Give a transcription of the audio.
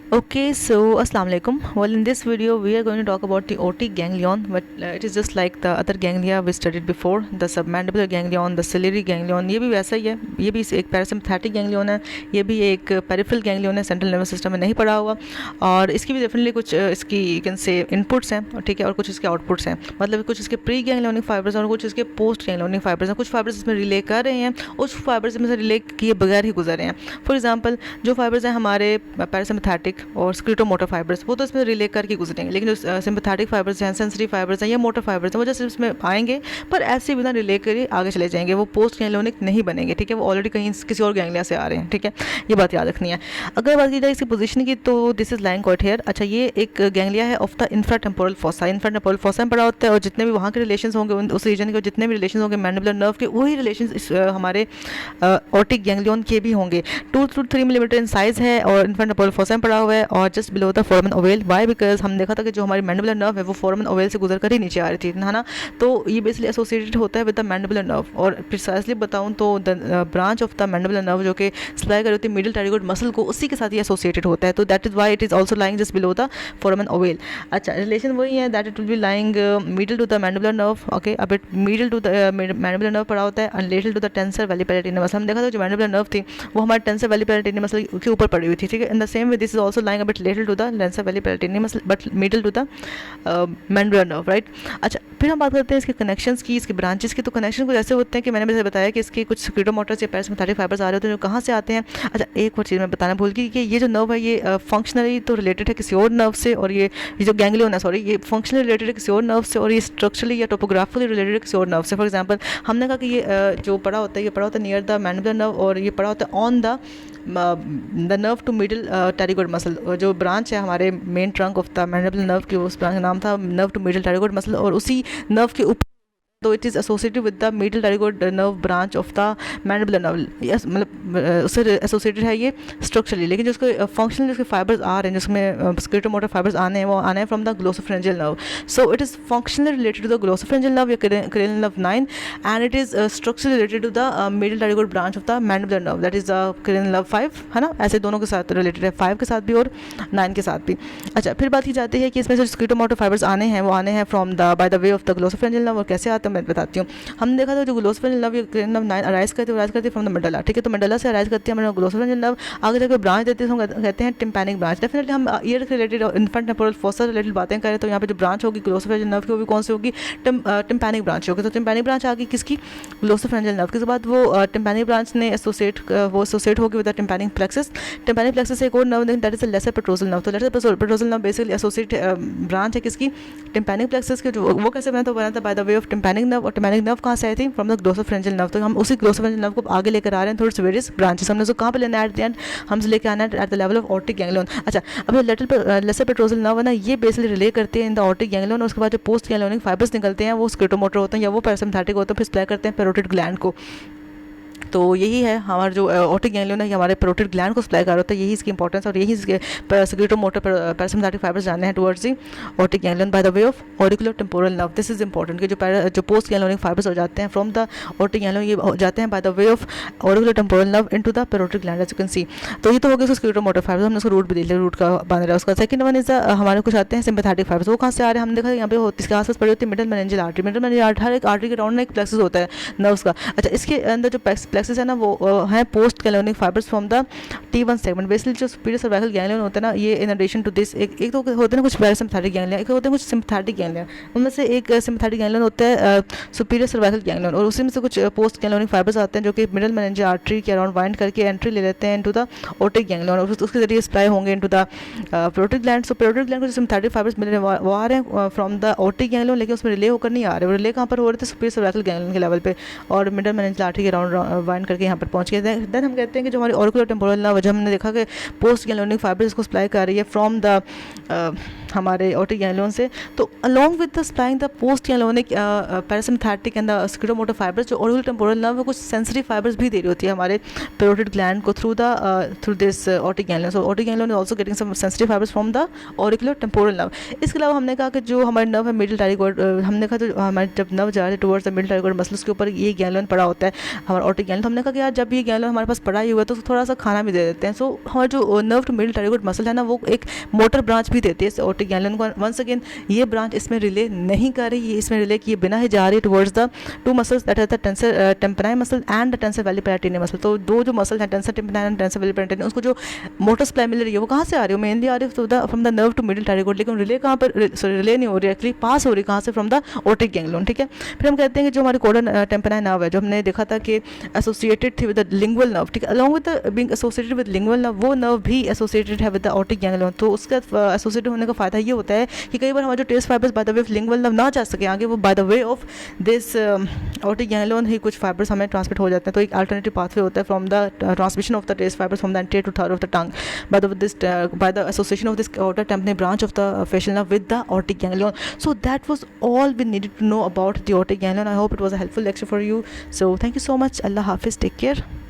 Okay, so Assalamu alaikum. Well, in this video, we are going to talk about the otic ganglion, but it is just like the other ganglia we studied before, the submandibular ganglion, the ciliary ganglion. ये भी वैसा ही है, ये भी एक parasympathetic ganglion है, ये भी एक पेरिफेरल गैंग्लियन है, सेंट्रल नर्वस सिस्टम में नहीं पड़ा हुआ, और इसकी भी डेफिनेटली कुछ इसकी यू कैन से इनपुट्स हैं, ठीक है, और कुछ इसके आउटपुट्स हैं, मतलब कुछ इसके प्री गैंग्लियोनिक फाइबर्स और कुछ इसके पोस्ट गैंग्लियोनिक फाइबर्स हैं। कुछ फाइबर्स इसमें रिले कर रहे हैं, उस फाइबर्स में से रिले किए बगैर ही गुजर रहे हैं। फॉर एग्जाम्पल, जो फाइबर्स हैं हमारे पैरासिम्पैथिक और स्क्लेरोमोटर फाइबर्स, वो तो इसमें रिले करके गुजरेंगे, लेकिन जो सिम्पैथेटिक फाइबर्स हैं, सेंसरी फाइबर्स हैं या मोटर फाइबर्स हैं, वो जैसे इसमें आएंगे पर ऐसे बिना रिले कर आगे चले जाएंगे, वो पोस्ट गैंग्लियोनिक नहीं बनेंगे, ठीक है, वो ऑलरेडी कहीं किसी और गैंग्लिया से आ रहे हैं, ठीक है, ये बात याद रखनी है। अगर बात की जाए इसकी पोजीशन की, तो this is lying quite here. अच्छा, ये एक गैंग्लिया है ऑफ द इंफ्राटेम्पोरल फॉसा। इंफ्राटेम्पोरल फॉसा में पड़ा होता है, और जितने भी वहाँ के रिलेशन होंगे उस रीजन के, जितने भी रिलेशन होंगे मैंडिबुलर नर्व के, वही रिलेशन हमारे ऑटिक गैंग्लियन के भी होंगे। 2 to 3 मिलीमीटर इन साइज है और इंफ्राटेम्पोरल फॉसा में पड़ा हुआ है, और just below the foramen ovale. Why? Because हम देखा था कि जो हमारी मैंडिबुलर नर्व है वो फोरामन ओवेल से गुजर कर ही नीचे आ रही थी, है ना। तो ये बेसिकली एसोसिएटेड होता है विद द मैंडिबुलर नर्व, और प्रिसाइसली बताऊं तो the branch of the mandibular nerve जो कि सप्लाई कर होती है मिडिल टाइरोइड मसल को, उसी के साथ ये एसोसिएटेड होता है। तो that is why it is also lying just below the foramen ovale. अच्छा, रिलेशन वही है, that it will be lying medial to the mandibular nerve, okay, अब it medial to the mandibular nerve पड़ा होता है, and lateral to the tensor veli palatini muscle. हम देखा था जो मैंडिबुलर नर्व थी वो हमारे टेंसर वैली पैलेटिनम मसल के ऊपर पड़ी हुई थी, ठीक है। In the same way this is also lying a bit lateral to the tensor veli palatini muscle but medial to the mandibular nerve, right. अच्छा, फिर हम बात करते हैं इसके कनेक्शंस की, इसके ब्रांचेस की। तो कनेक्शन कुछ ऐसे होते हैं कि मैंने बताया कि इसके कुछ स्क्लेरोमोटर्स या पैरासिम्पैथिक फाइबर्स आ रहे होते हैं, जो कहाँ से आते हैं। अच्छा, एक और चीज़ मैं बताना भूल गई कि ये जो नर्व है ये फंक्शनली तो रिलेटेड है किसी और नर्व से, और ये जो गैंग्लियन है, सॉरी, ये फंक्शनली रिलेटेड है किसी और नर्व से, और ये स्ट्रक्चरली या टोपोग्राफिकली रिलेटेड है किसी और नर्व से। फॉर एग्जाम्पल, हमने कहा कि ये जो पड़ा होता है, ये पड़ा होता है नियर द मैंडिबुलर नर्व, और ये पड़ा होता है on the nerve to middle pterygoid muscle. जो ब्रांच है हमारे main trunk of the mandibular nerve की, उस ब्रांच का नाम था nerve to middle pterygoid muscle, और उसी नर्व के ऊपर तो it is associated with the medial pterygoid nerve branch of the mandibular nerve. Yes, मतलब उससे एसोसिएटेड है ये स्ट्रक्चरली, लेकिन जो उसके फंक्शनल जिसके फाइबर्स आ रहे हैं, जिसमें स्क्लेरोमोटर फाइबर्स आने हैं, वो आने हैं from the glossopharyngeal nerve. So it is functionally related to the glossopharyngeal nerve या cranial nerve 9, and it is structurally related to the medial pterygoid branch of the mandibular nerve, that is the cranial nerve 5, है ना। ऐसे दोनों के साथ related है, 5 के साथ भी और 9 के साथ भी। अच्छा, फिर बात की जाती है कि इसमें जो स्क्लेरोमोटर फाइबर्स आने हैं वो आने हैं from the by the way of the glossopharyngeal nerve, और कैसे आते हैं मैं बताती हूँ। हमने देखा था जो ग्लोसोफरेंजियल नर्व या क्रेनियल नर्व 9 अराइज करती है फ्रॉम द मेडुला, ठीक है। तो मेडुला से अराइज करती है हमारे ग्लोसोफरेंजियल नर्व, आगे जाकर ब्रांच देती है, हम कहते हैं टिम्पैनिक ब्रांच। डेफिनेटली हम ईयर से related infant temporal fossa related बातें करें तो यहाँ पे जो ब्रांच होगी ग्लोसोफरेंजियल नर्व की, वो भी कौन सी होगी? टिम्पैनिक ब्रांच होगी। तो टिम्पैनिक ब्रांच आ गई किसकी? Glossopharyngeal nerve. के बाद वो टिम्पैनिक ब्रांच ने एसोसिएट होगी with the tympanic plexus. Tympanic plexus से एक और nerve that is the lesser petrosal nerve. तो lesser petrosal nerve basically associate branch है किसकी? टिम्पैनिक प्लेक्सस के। जो वो कैसे बना? तो बना था by the way of tympanic nerve, और टिम्पैनिक नर्व कहाँ से आई थी? From the glossopharyngeal nerve. तो हम उसी ग्लोसोफरेंजियल नर्व को आगे लेकर आ रहे हैं थोड़ी वेरियस ब्रांचेस। हमने उसको कहाँ पे लेना है? एट द एंड हमसे लेकर आना है at the level of otic ganglion. अच्छा, अब लेसर पेट्रोसल नर्व है ना, ये बेसिकली रिले करते हैं इन द ऑटिक गैंग्लियन, और उसके बाद जो पोस्ट गैंग्लियोनिक फाइबर्स निकलते हैं वो स्क्लेरोमोटर होते हैं या वो पैरासिम्पैथिक होते हैं, फिर सप्लाई करते हैं पैरोटिड ग्लैंड को। तो यही है हमारा जो ऑटिक गैंग्लियन है, हमारे पैरोटिड ग्लैंड को सप्लाई कर रहा होता है, यही इसकी इंपॉर्टेंस, और यही इसके स्क्लेरोमोटर पैरासिम्पैथिक फाइबर्स जाने हैं towards the otic ganglion bye the way of auriculotemporal nerve. This is important कि जो पोस्ट गैंग्लियोनिक फाइबर्स हो जाते हैं फ्रॉम द ऑटिक गैंग्लियन, ये हो जाते हैं by the way of auriculotemporal nerve into the parotid gland, as you can see. तो ये तो हो गया स्क्लेरोमोटर फाइबर्स, हमने उसको रूट भी देख लिया, रूट का बन रहा है उसका। सेकंड वन इज हमारे कुछ आते हैं सिम्पैथेटिक फाइबर्स। वो कहाँ से आ रहे हैं? हमने देखा यहाँ पे होती इसके आसपास पड़ी होती है middle meningeal artery. Middle meningeal artery, हर एक आर्टरी के राउंड में एक प्लेक्सस होता है नर्व्स का। अच्छा, इसके अंदर जो प्लेक्सस है ना, वो है post ganglionic fibres from the T1 segment. Basically जो सुपीरियर सर्वाइकल गैंग्लियन होता है ना, ये इन एडिशन टू दिस एक तो होते हैं कुछ पैरासिम्पैथिक गैंग्लियन, एक होते हैं कुछ सिम्पैथिक गैंग्लियन। उनमें से एक सिम्पैथिक गैंग्लियन होता है सुपीरियर सर्वाइकल गैंग्लियन, और उसी में से कुछ पोस्ट गैंग्लियोनिक फाइबर्स आते हैं जो कि मिडल मेनिंजियल आर्टरी के अराउंड वाइंड करके एंट्री ले लेते हैं इनटू द ऑटिक गैंग्लियन, और उसके जरिए सप्लाई होंगे into the parotid gland. So parotid gland को जो सिम्पैथिक फाइबर्स मिल रहे हैं वो आ रहे हैं फ्रॉम द ऑटिक गैंग्लियन, लेकिन उसमें रिले होकर नहीं आ रहे। वो रिले कहाँ पर हो रहे थे? सुपीरियर सर्वाइकल गैंग्लियन के लेवल पे, और मिडल मेनिंजियल आर्टरी के अराउंड वाइंड करके यहाँ पर पहुँच गए। देन हम कहते हैं कि जो हमारी ऑरिकुलर टेम्पोरल नर्व, जब हमने देखा कि पोस्ट गैंग्लियोनिक फाइबर्स इसको सप्लाई कर रही है फ्रॉम द हमारे ऑप्टिक गैंग्लियन से। तो along with the supplying the post ganglionic parasympathetic and the secretomotor fibres, जो ऑरिकुलो टेम्पोरल नर्व कुछ सेंसरी फाइबर्स भी दे रही होती है हमारे पैरोटिड ग्लैंड को through this optic ganglion. So optic ganglion is also getting some sensitive fibres from the auriculotemporal nerve. इसके अलावा हमने कहा कि जो हमारे नर्व है मिडिल टाइरोइड, हमने कहा जो हमारे जब नर्व जा रहे हैं टुवर्ड्स द मिडिल टाइरोइड मसल्स के ऊपर ये गैंग्लियन पड़ा होता है हमारा ऑप्टिक गैंग्लियन। तो हमने कहा कि यार जब ये गैंग्लियन हमारे पास पड़ा ही हुआ है तो थोड़ा सा खाना भी दे देते हैं। सो हमारा जो nerve to middle pterygoid muscle है ना, वो एक मोटर ब्रांच भी देती है ऑप्टिक गैंग्लियन को। वंस अगेन ये ब्रांच इसमें रिले नहीं कर रही, ये इसमें रिले किए बिना ही जा रही है towards the two muscles that are the tensor tympani muscle and the tensor veli palatini muscle. तो दो जो मसल हैं tensor tympani and tensor veli palatini, उसको जो मोटर सप्लाई मिल रही है वो कहाँ से आ रही है, मेनली आ रही है from the nerve to middle thyroid. लेकिन रिले कहाँ पर, रिले नहीं हो रही है एक्चुअली, पास हो रही कहाँ से, फ्रॉम द ऑप्टिक गैंग्लियन। ठीक है, फिर हम कहते हैं कि जो हमारे कोडा टेम्पराई नर्व है, जो हमने देखा था कि एसोसिएटेड थी विद द लिंगुअल नर्व, ठीक है, along with the being associated with lingual nerve, वो नर्व भी एसोसिएटेड है विद द ऑप्टिक गैंग्लियन। तो उसका एसोसिएटेड होने का फायदा ये होता है कि कई बार हमारे जो taste fibres by the way of lingual nerve ना जा सके आगे, वो by the way of this optic ganglion ही कुछ फाइबर्स हमें ट्रांसमिट हो जाते हैं। तो एक अल्टरनेटिव पाथवे होता है from the transmission of the taste fibres from the anterior two third of the tongue by the association of this outer tympanic branch of the facial nerve with the aortic ganglion. So that was all we needed to know about the aortic ganglion. I hope it was a helpful lecture for you. So thank you so much. Allah Hafiz. Take care.